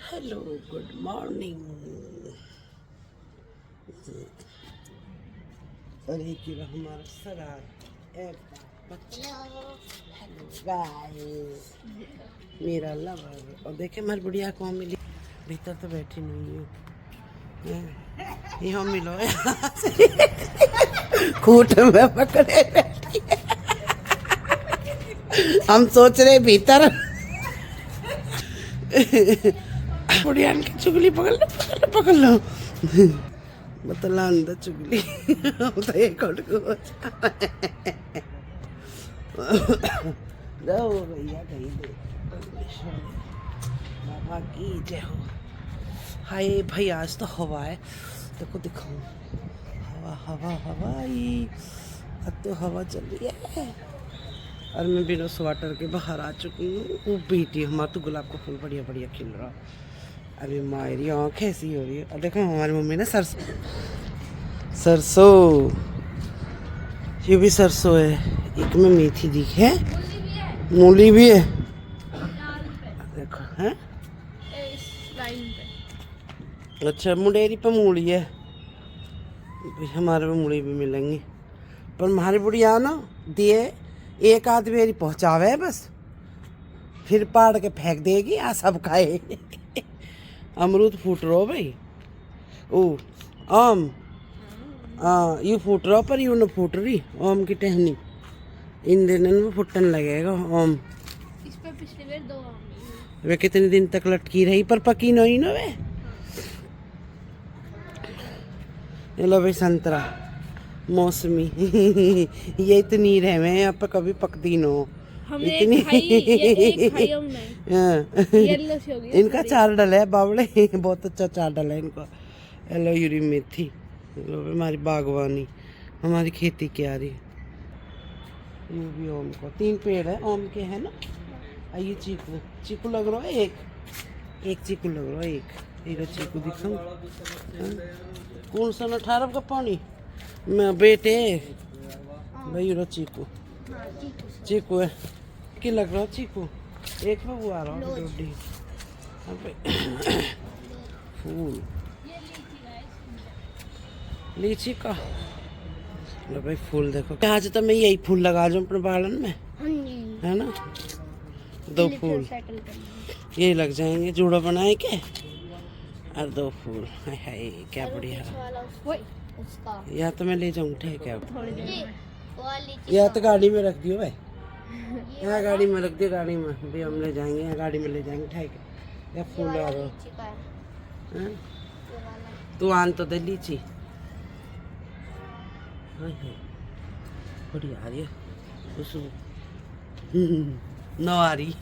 Hello good morning. और एक ही हमारा सरार एक हेलो गाइस, मेरा लवर। और देखे हमारी बुढ़िया को मिली, भीतर तो बैठी नहीं हूँ। यहाँ मिलो खूट में पकड़े बैठी है। हम सोच रहे भीतर बुढ़िया की चुगली पकड़ लो पकड़ लो पकड़ लो, बतला अंदर चुगली तो एक और को जाओ भैया कहीं दे बाबा की जय हो। हाय भाई आज तो हवा है, देखो दिखाऊं हवा हवा हवाई, अब तो हवा चल रही है। और मैं बिना स्वेटर के बाहर आ चुकी हूँ। वो बेटी हमारा तो गुलाब का फूल बढ़िया बढ़िया खिल रहा। अरे मायरी आँख ऐसी हो रही है। और देखो हमारी मम्मी ने सरसों ये भी सरसों है, एक में मेथी दिख है, मूली भी है। देखो है अच्छा मुंडेरी पे मूली है, हमारे में मूली भी मिलेंगी। पर हमारी बुढ़िया ना दिए एक आध मेरी पहुँचावे बस, फिर पाड़ के फेंक देगी आ सब खाए। अमरूद फूट रहो भाई, ओ आम ये फूट रहा पर यूँ न फूट रही आम की टहनी, इन दिनों में फुटन लगेगा आम। इस पे पिछली बार 2 आम वे कितने दिन तक लटकी रही पर पकी नहीं ना वे। ये लो भाई संतरा मौसमी ये इतनी रहे में यहाँ पर कभी पकती नो हमने इतनी एक खाई हमने येलो सी हो गई इनका चार डल है बावड़े बहुत अच्छा चार डल है इनका। हेलो यूरी मेथी, लो हमारी बागवानी हमारी खेती क्या रही। ये भी आम को 3 पेड़ है आम के है ना। ये चीकू चीकू लग रहा है, एक चीकू लग रहा है, एक चीकू दिखाऊं कौन सा 18 का पानी मैं बेटे भाई रो चीकू चीकू है कि लग रहा चीकू एक में वो आ रहा है फूल लीची का। लो भाई फूल देखो, आज तो मैं यही फूल लगा दूं अपने बालन में है ना। 2 फूल ये लग जाएंगे, जूड़ा बनाए के और 2 फूल। हाय हाय क्या बढ़िया। या तो मैं ले जाऊँ ठीक है, या तो गाड़ी में रख दियो भाई, यहाँ गाड़ी में रख दियो, गाड़ी में भी हम ले जाएंगे, यहाँ गाड़ी में ले जाएंगे ठीक है। या फूल आ रहा तू आन तो दे लीची बढ़िया आ रही है न आ रही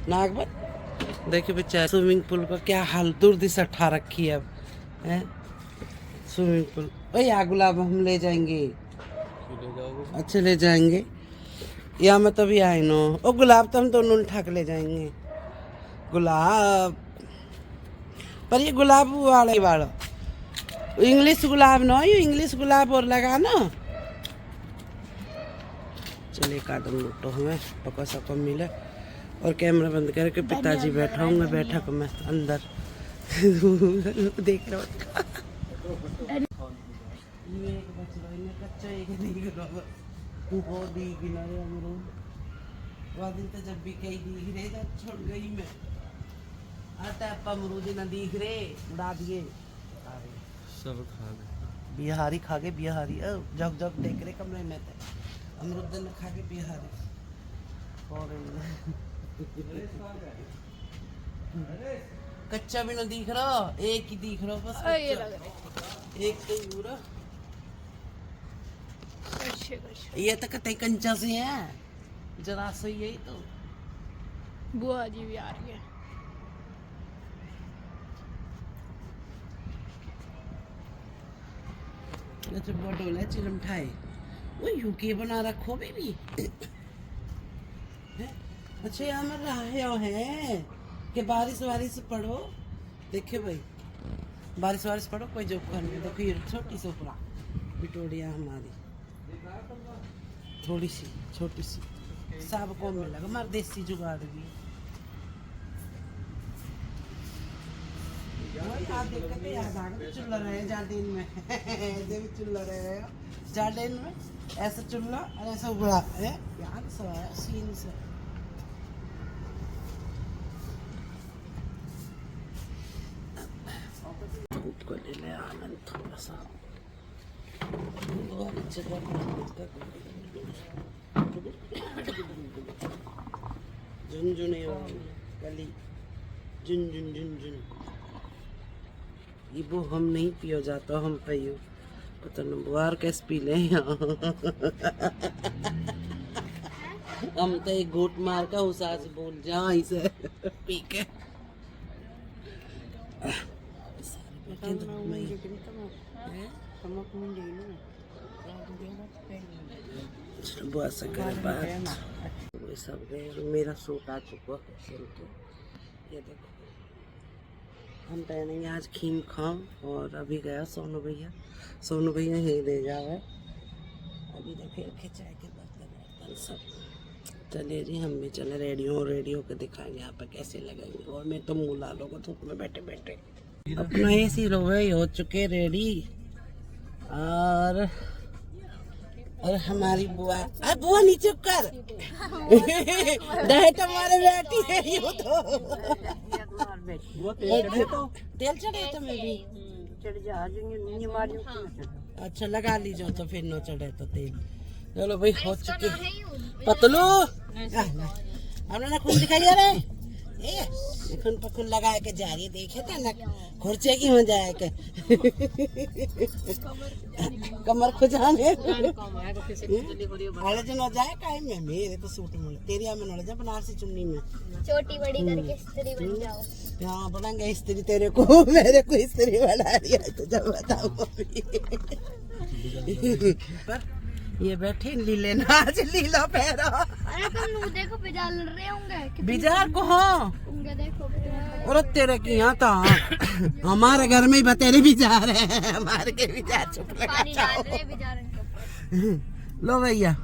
नागबन देखिए बच्चा स्विमिंग पूल का क्या हाल दूर दिशा ठा रखी है अब है स्विमिंग पूल। भाई आ गुलाब हम ले जाएंगे, अच्छे ले जाएंगे या मैं तभी आए नो ओ गुलाब तो हम दोनों उठा के ले जाएंगे गुलाब। पर ये गुलाब वाला वाला इंग्लिश गुलाब ना, ये इंग्लिश गुलाब और लगा ना। चलिए कादम लूटो हमें पका सको मिले। और कैमरा बंद करके पिताजी बैठा हूँ, मैं बैठक में अंदर देख रहा तो जब भी कहीं दिख रहे तो छोड़ गई मैं अमरूद न दिख रहे उड़ा दिए सब खा गए बिहारी खा गए बिहारी जग जग देख रहे कमरे में थे अमरूद न खा के बिहारी कच्चा भी न दिख रहा, एक ही दिख रहा बस एक तो पूरा ये तो कतई कंचा से है जरा सो यही तो बुआ जी भी आ रही है। अच्छा बटोला चिरम ठाए वो यूके बना रखो बेबी अच्छा यहाँ में रहा है कि बारिश वारिश पढ़ो देखे भाई बारिश वारिश पढ़ो कोई जो करने देखो ये छोटी सोपड़ा बिटोड़िया हमारी थोड़ी सी छोटी सी सब को मिलेगा मार देसी जुगाड़ भी याद आ गया चूल्हा रहे जार्डिन में देवी चूल्हा रहे जार्डिन में ऐसा चूल्हा और ऐसा बड़ा है याद सब आया सीन से धूप को ले ले आनंद थोड़ा सा झुनझुने गली झुन झुन झुन झुन ये वो हम नहीं पियो जाता हम पियो पता नहीं बुआर कैसे पी ले हम तो एक घूट मार का उस आज बोल जा इसे पी के बुआ से करे बात वो सब गए मेरा सूट आ चुका है सिल के ये देखो हम पहनेंगे आज खीम खाम और अभी गया सोनू भैया ही ले जावे अभी तो फिर खिंचाए के बर्तन सब चलिए जी हम भी चले रेडियो के दिखाएंगे यहाँ पे कैसे लगेंगे और मैं तो मुँह लालों को धूप में बैठे बैठे अपना एसी रोवे हो चुके रेडी और हमारी बुआ अरे बुआ नीचे कर डाइट हमारे बैठी है ये तो तेल चढ़े तो मैं भी चढ़ जा अच्छा लगा लीजिए तो फिर न चढ़े तो तेल चलो भाई हो चुके पतलू हमने ना खुद दिखाई जा रहे खून पखुन लगा के जा रही देखे था ना खुर्चे की हो जाए के कमर खुजाने अरे जो न जाए काहे में मेरे तो सूट में तेरिया में न जा बनारसी चुन्नी में छोटी बड़ी करके स्त्री बन जाओ हाँ बनाएंगे स्त्री तेरे को मेरे को स्त्री बना रही है तो जब बताओ पर ये बैठे लीले नाच लीला पैरा अरे तुम देखो बिजार लड़ रहे होंगे बिजार को हाँ होंगे देखो और तेरे की यहाँ था हमारे घर में ही बतेरे बिजार है हमारे के बिजार चुप लगा लो भैया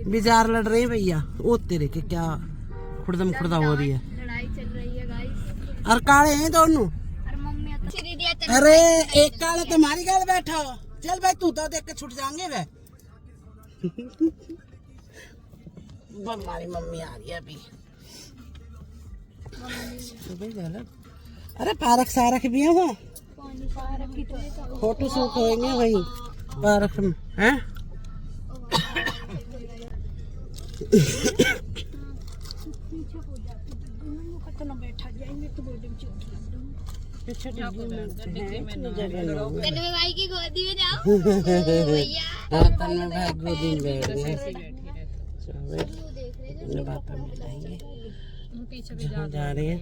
बिजार लड़ रहे हैं भैया वो तेरे के क्या खुर्दम खुर्दा हो रही है लड़ाई चल रही है गाइस और काले हैं दोनों अरे एक काले तुम्हारी गाल बैठा चल भाई तू तो देख के छूट जाएंगे वे हमारी मम्मी आ रही है अभी अरे पार्क सारक भी है वहाँ फोटो शूट होंगे वहीं पार्क में हैं भाई की गोदी में जाओ भैया भाई गोदी में बैठ गए पापा मिलाएंगे जा रहे हैं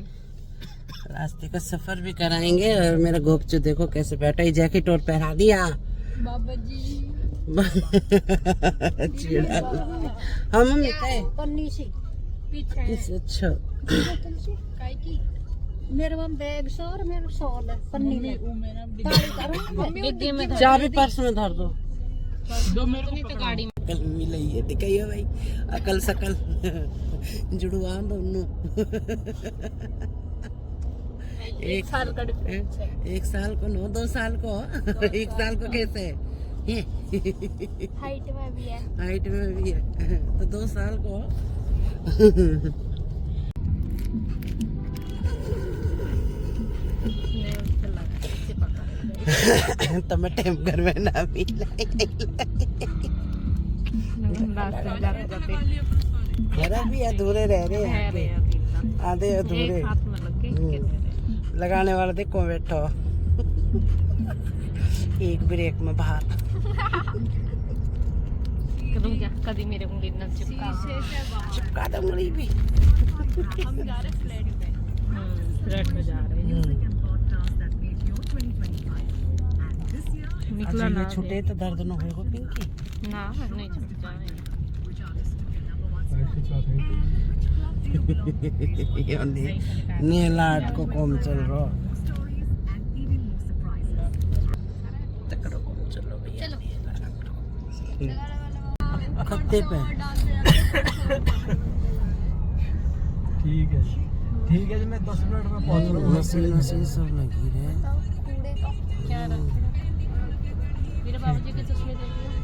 रास्ते का सफर भी कराएंगे और मेरा गोपचू देखो कैसे बैठा है जैकेट और पहना दिया बाबा जी हाँ मम्मी कहे पन्नी से पीछे अच्छा काय की मेरे वहाँ बैग सौर मेरे सौर है पन्नी में डिग्गी में चाबी पर्स में धर दो 2 मिनट नहीं तो गाड़ी में कल मिले ये दिखाइए भाई अकल सकल जुड़वा दोनों एक साल का डिफरेंस है 1 साल को 2 साल को 1 साल को कैसे हाइट में भी है तो 2 साल को तो मैं टाइम घर में ना मिला भी अधूरे रह रहे हैं आधे अधूरे लगाने वाला देखो बैठो एक ब्रेक में बाहर कभी मेरे उंगली न चिपका दो उंगली भी हम जा रहे फ्लैट पे फ्लैट में जा रहे हैं निकला ना छूटे तो दर्द न होएगा पिंकी ना नहीं छूट जाए नीलाट को कम चल रहा तकड़ो कम चलो भैया पत्ते पे। ठीक है जी, मैं 10 मिनट में पहुंच रहा हूँ। मशीन सब लगी रहे। कूड़े का क्या रखते मेरे बाबूजी के चश्मे देखिए।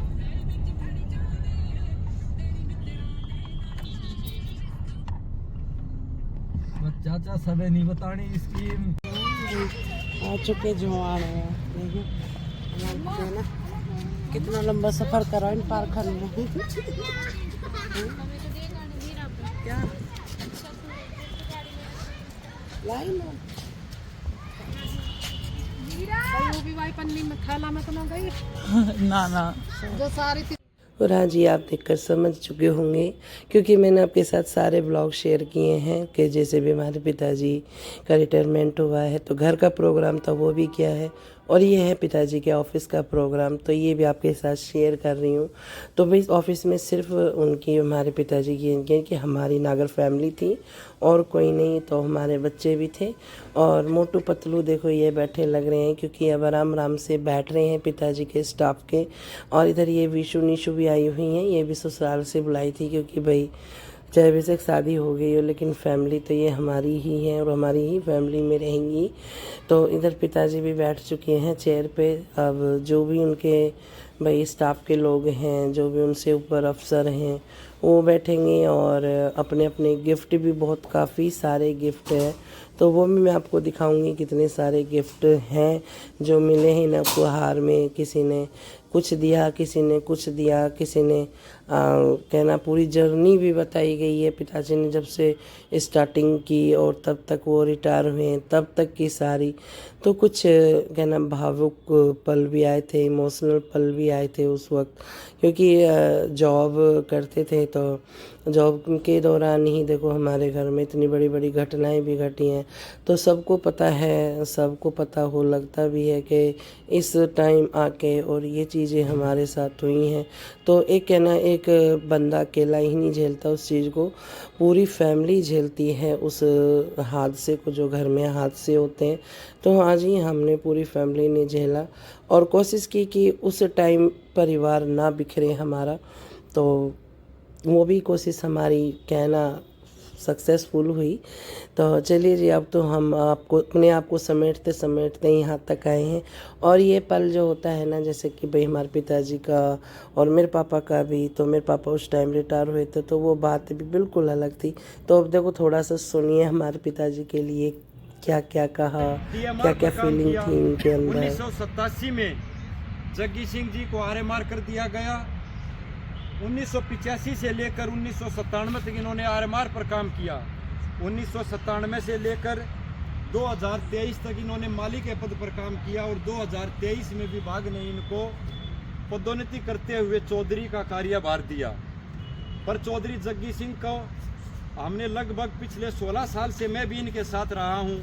चाचा सबे नहीं बतानी स्कीम। आ चुके जुआन है, देखिए हमारे ना कितना लंबा सफर करा इन पार करने में। क्या लाइन वो भी भाई पन्नी में खाला में तो ना गई ना जो सारी और हाँ जी, आप देखकर समझ चुके होंगे क्योंकि मैंने आपके साथ सारे ब्लॉग शेयर किए हैं कि जैसे भी हमारे पिताजी का रिटायरमेंट हुआ है तो घर का प्रोग्राम था वो भी किया है, और ये है पिताजी के ऑफिस का प्रोग्राम, तो ये भी आपके साथ शेयर कर रही हूँ। तो भाई ऑफिस में सिर्फ उनकी, हमारे पिताजी की हमारी नागर फैमिली थी और कोई नहीं, तो हमारे बच्चे भी थे। और मोटू पतलू देखो ये बैठे लग रहे हैं क्योंकि अब आराम आराम से बैठ रहे हैं पिताजी के स्टाफ के। और इधर ये विशु निशु भी आई हुई हैं, ये भी ससुराल से बुलाई थी क्योंकि भाई चाहे बेशक शादी हो गई हो लेकिन फैमिली तो ये हमारी ही है और हमारी ही फैमिली में रहेंगी। तो इधर पिताजी भी बैठ चुके हैं चेयर पे। अब जो भी उनके भाई स्टाफ के लोग हैं, जो भी उनसे ऊपर अफसर हैं, वो बैठेंगे और अपने अपने गिफ्ट भी बहुत काफ़ी सारे गिफ्ट हैं, तो वो भी मैं आपको दिखाऊंगी कितने सारे गिफ्ट हैं जो मिले हैं ना उपहार में। किसी ने कुछ दिया, किसी ने कुछ दिया, किसी ने कहना पूरी जर्नी भी बताई गई है पिताजी ने जब से स्टार्टिंग की और तब तक वो रिटायर हुए हैं तब तक की सारी। तो कुछ कहना भावुक पल भी आए थे, इमोशनल पल भी आए थे उस वक्त, क्योंकि जॉब करते थे तो जॉब के दौरान ही देखो हमारे घर में इतनी बड़ी बड़ी घटनाएं भी घटी हैं। तो सबको पता है, सबको पता हो लगता भी है कि इस टाइम आके और ये चीज़ें हमारे साथ हुई हैं। तो एक कहना एक बंदा अकेला ही नहीं झेलता उस चीज़ को, पूरी फैमिली झेलती है उस हादसे को, जो घर में हादसे होते हैं। तो आज ही हमने पूरी फैमिली ने झेला और कोशिश की कि उस टाइम परिवार ना बिखरे हमारा, तो वो भी कोशिश हमारी कहना सक्सेसफुल हुई। तो चलिए जी, अब तो हम आपको अपने आप को समेटते समेटते यहाँ तक आए हैं। और ये पल जो होता है ना, जैसे कि भाई हमारे पिताजी का और मेरे पापा का भी, तो मेरे पापा उस टाइम रिटायर हुए थे तो वो बात भी बिल्कुल अलग थी। तो अब देखो थोड़ा सा सुनिए हमारे पिताजी के लिए क्या क्या कहा, क्या क्या फीलिंग थी उनके अंदर। 1987 में जग्गी सिंह जी को आरएमआर कर दिया गया। 1985 से लेकर 1997 तक इन्होंने आरएमआर पर काम किया। 1997 से लेकर 2023 तक इन्होंने माली के पद पर काम किया और 2023 में विभाग ने इनको पदोन्नति करते हुए चौधरी का कार्यभार दिया। पर चौधरी जग्गी सिंह को हमने लगभग पिछले 16 साल से मैं भी इनके साथ रहा हूं।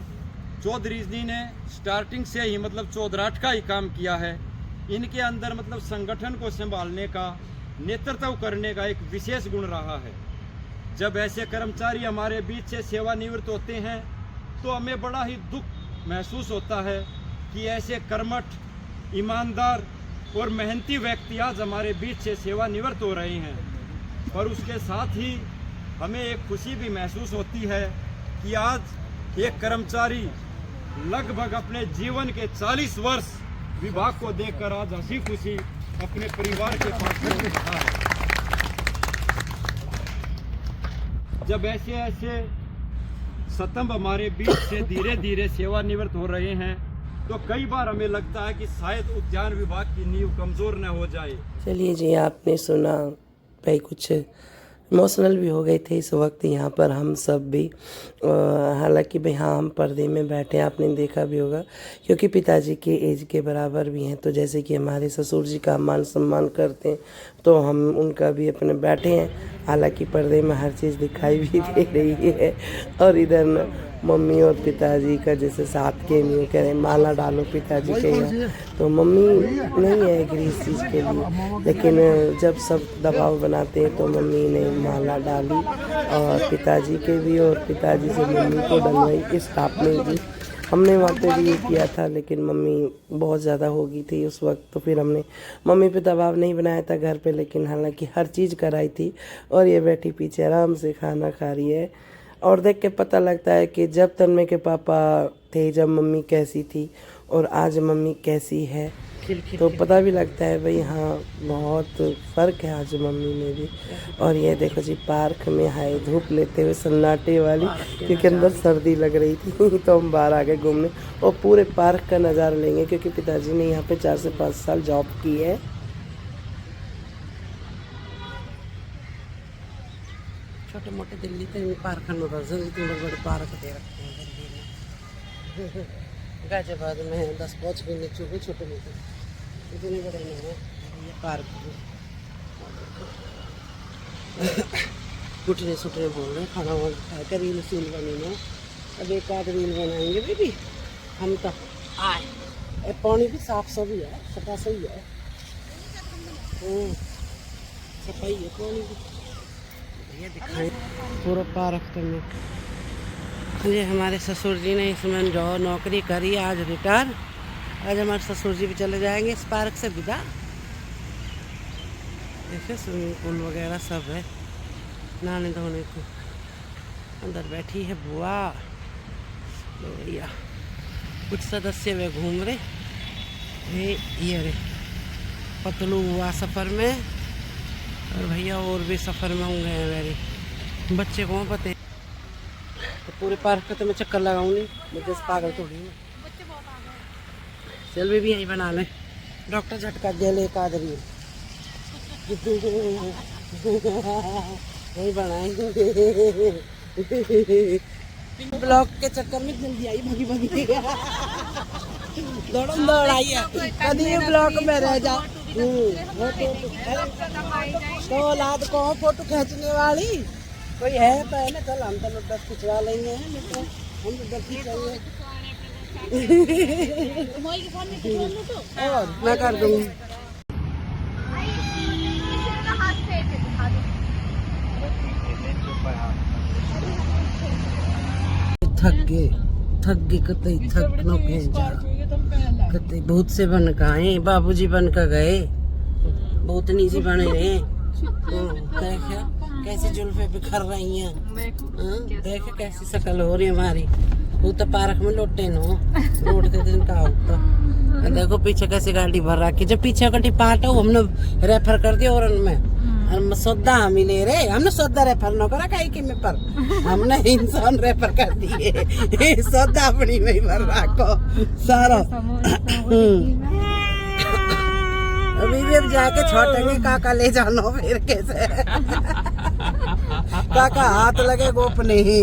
चौधरी जी ने स्टार्टिंग से ही मतलब चौधराट का ही काम किया है। इनके अंदर मतलब संगठन को संभालने का, नेतृत्व करने का एक विशेष गुण रहा है। जब ऐसे कर्मचारी हमारे बीच से सेवानिवृत्त होते हैं तो हमें बड़ा ही दुख महसूस होता है कि ऐसे कर्मठ, ईमानदार और मेहनती व्यक्ति आज हमारे बीच से सेवानिवृत्त हो रहे हैं। पर उसके साथ ही हमें एक खुशी भी महसूस होती है कि आज एक कर्मचारी लगभग अपने जीवन के 40 वर्ष विभाग को देखकर आज हंसी खुशी अपने परिवार के पास रहा है। जब ऐसे ऐसे स्तंभ हमारे बीच से धीरे धीरे सेवानिवृत्त हो रहे हैं तो कई बार हमें लगता है कि शायद उद्यान विभाग की नींव कमजोर न हो जाए। चलिए जी, आपने सुना भाई, कुछ इमोशनल भी हो गए थे इस वक्त यहाँ पर हम सब भी। हालांकि भाई हाँ, हम पर्दे में बैठे, आपने देखा भी होगा क्योंकि पिताजी के एज के बराबर भी हैं। तो जैसे कि हमारे ससुर जी का मान सम्मान करते हैं तो हम उनका भी अपने बैठे हैं। हालांकि पर्दे में हर चीज़ दिखाई भी दे रही है। और इधर न मम्मी और पिताजी का जैसे साथ के लिए कह रहे माला डालो पिताजी के यहाँ, तो मम्मी नहीं है एग्री इस चीज़ के लिए, लेकिन जब सब दबाव बनाते हैं तो मम्मी ने माला डाली और पिताजी के भी, और पिताजी से मम्मी को डलवाई, स्टाफ ने भी। हमने वहाँ पे भी ये किया था, लेकिन मम्मी बहुत ज़्यादा हो गई थी उस वक्त, तो फिर हमने मम्मी पे दबाव नहीं बनाया था घर पे, लेकिन हालांकि हर चीज़ कराई थी। और ये बैठी पीछे आराम से खाना खा रही है। और देख के पता लगता है कि जब तन्मय के पापा थे, जब मम्मी कैसी थी और आज मम्मी कैसी है, तो पता भी लगता है भाई हाँ बहुत फ़र्क है आज मम्मी में भी। और ये देखो जी पार्क में आए धूप लेते हुए सन्नाटे वाली, क्योंकि अंदर सर्दी लग रही थी तो हम बाहर आ गए घूमने और पूरे पार्क का नज़ारा लेंगे, क्योंकि पिताजी ने यहाँ पे 4 से 5 साल जॉब की है। छोटे मोटे दिल्ली के पार्क में बड़े बड़े पार्क दे रखे हैं दिल्ली में। गाजियाबाद में 10 पहुँच के नीचे हुए छोटे मोटे, इतने बड़े नहीं है ये पार्क। कुटने सुटने बोल रहे खाना वाना खा कर रील सील बनी है। अब एक आध रील बनाएंगे बेबी हम तो आए। पानी भी साफ सभी है, सफा सही है, सफाई है पानी भी। भैया दिखाएं पूरा पार्क तो में। ये हमारे ससुर जी ने इसमें जो नौकरी करी आज रिटायर, आज हमारे ससुर जी भी चले जाएंगे इस पार्क से विदा। देखिए स्विमिंग पूल वगैरह सब है, नहाने धोने को। अंदर बैठी है बुआ भैया, कुछ सदस्य वे घूम रहे ये रे पतलू हुआ सफ़र में, और भैया और भी सफ़र में होंगे मेरे बच्चे को पते। तो पूरे पार्क का तो मैं चक्कर लगाऊंगी, मुझे पागल थोड़ी हूँ। सेल्फी भी यहीं बना लें, डॉक्टर झटका दे ले एक आदमी यही बनाएंगे। ब्लॉक के चक्कर में जल्दी आई भगी भगी दौड़म दौड़ आई है, कभी ब्लॉक में रह जा। तो औलाद को फोटो खींचने वाली कोई है तो है ना, चल हम तो लोग 10 खिंचवा लेंगे, हम तो 10 खिंचाएंगे और मैं कर दूंगी। थक गए कतई थक नो के जा कतई बहुत से बन का आए, बाबूजी बन का गए, बहुत नीचे बने रहे। देखा कैसी जुल्फे बिखर रही हैं, देखे कैसी शकल हो रही हमारी। वो तो पार्क में लौटे नो लौटते दिन का होता। देखो पीछे कैसी गाड़ी भर रखी, जो पीछे का पार्ट है वो हमने रेफर कर दिया। और उनमें सौदा हम ही ले रहे, हमने सौदा रेफर न करा कहीं की में, पर हमने इंसान रेफर कर दिए सौदा अपनी में ही भर रखो सारा। अभी भी अब जाके छोटेंगे काका ले जानो फिर कैसे काका हाथ लगे गोपने ही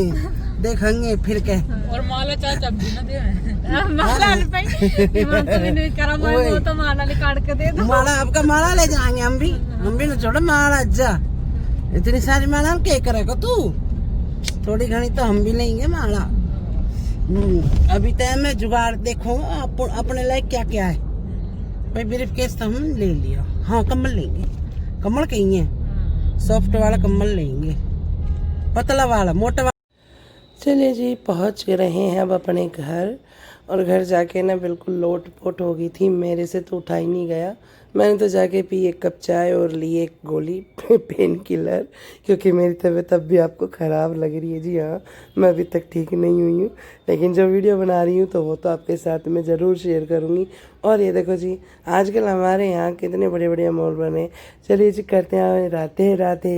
देखेंगे फिर के। और माला चाचा भी ना दे माला पे करा मैं तो माला ले काट के दे दो। माला आपका माला ले जाएंगे हम भी ना छोड़ो माला जा, इतनी सारी माला हम क्या करेगा तू, थोड़ी घनी तो हम भी लेंगे माला। अभी तय मैं जुगाड़ देखो अपने लायक क्या क्या है भाई। ब्रीफ केस तो हम ले लिया, हाँ कम्बल लेंगे, कम्बल कहीं है सॉफ्ट वाला कम्बल लेंगे, पतला वाला मोटा वाला। चलिए जी पहुंच रहे हैं अब अपने घर, और घर जाके ना बिल्कुल लोट पोट हो गई थी, मेरे से तो उठा ही नहीं गया। मैंने तो जाके पी 1 कप चाय और ली एक गोली पेन किलर, क्योंकि मेरी तबीयत अब भी आपको ख़राब लग रही है। जी हाँ मैं अभी तक ठीक नहीं हुई हूँ, लेकिन जो वीडियो बना रही हूँ तो वो तो आपके साथ में ज़रूर शेयर करूँगी। और ये देखो जी आजकल हमारे यहाँ कितने बड़े बड़े मॉल बने। चलिए जी करते हैं राधे राधे।